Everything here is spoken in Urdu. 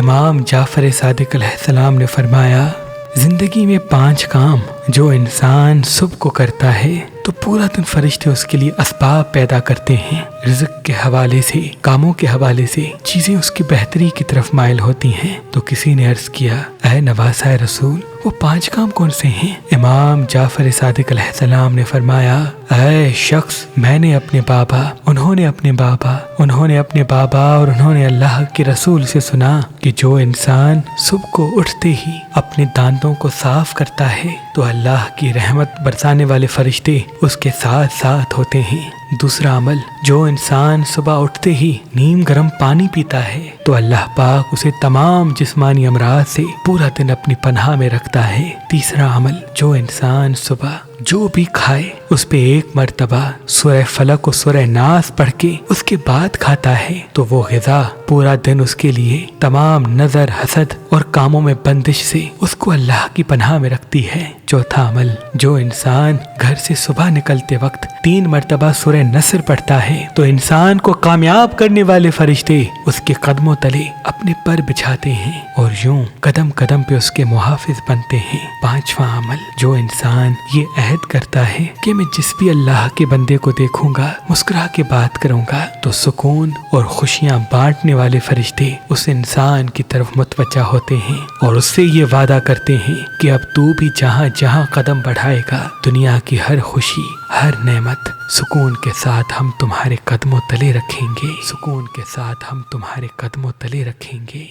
امام جعفر صادق علیہ السلام نے فرمایا، زندگی میں 5 کام جو انسان صبح کو کرتا ہے تو پورا دن فرشتے اس کے لیے اسباب پیدا کرتے ہیں، رزق کے حوالے سے، کاموں کے حوالے سے چیزیں اس کی بہتری کی طرف مائل ہوتی ہیں۔ تو کسی نے عرض کیا، اے نواسۂ رسول، وہ 5 کام کون سے ہیں؟ امام جعفر صادق علیہ السلام نے فرمایا، اے شخص، میں نے اپنے بابا، انہوں نے اپنے بابا، انہوں نے اپنے بابا اور انہوں نے اللہ کے رسول سے سنا کہ جو انسان صبح کو اٹھتے ہی اپنے دانتوں کو صاف کرتا ہے تو اللہ کی رحمت برسانے والے فرشتے اس کے ساتھ ساتھ ہوتے ہیں۔ دوسرا عمل، جو انسان صبح اٹھتے ہی نیم گرم پانی پیتا ہے تو اللہ پاک اسے تمام جسمانی امراض سے پورا دن اپنی پناہ میں رکھتا ہے۔ تیسرا عمل، جو انسان صبح جو بھی کھائے اس پہ 1 مرتبہ سورہ فلق و سورہ ناس پڑھ کے اس کے بعد کھاتا ہے تو وہ غذا پورا دن اس کے لیے تمام نظر، حسد اور کاموں میں بندش سے اس کو اللہ کی پناہ میں رکھتی ہے۔ چوتھا عمل، جو انسان گھر سے صبح نکلتے وقت 3 مرتبہ سورہ نصر پڑھتا ہے تو انسان کو کامیاب کرنے والے فرشتے اس کے قدموں تلے اپنے پر بچھاتے ہیں اور یوں قدم قدم پہ اس کے محافظ بنتے ہیں۔ 5واں عمل، جو انسان یہ عہد کرتا ہے کہ میں جس بھی اللہ کے بندے کو دیکھوں گا مسکرا کے بات کروں گا تو سکون اور خوشیاں بانٹنے والے فرشتے اس انسان کی طرف متوجہ ہوتے ہیں اور اس سے یہ وعدہ کرتے ہیں کہ اب تو بھی جہاں جہاں قدم بڑھائے گا دنیا کی ہر خوشی، ہر نعمت سکون کے ساتھ ہم تمہارے قدموں تلے رکھیں گے، سکون کے ساتھ ہم تمہارے قدموں تلے رکھیں گے۔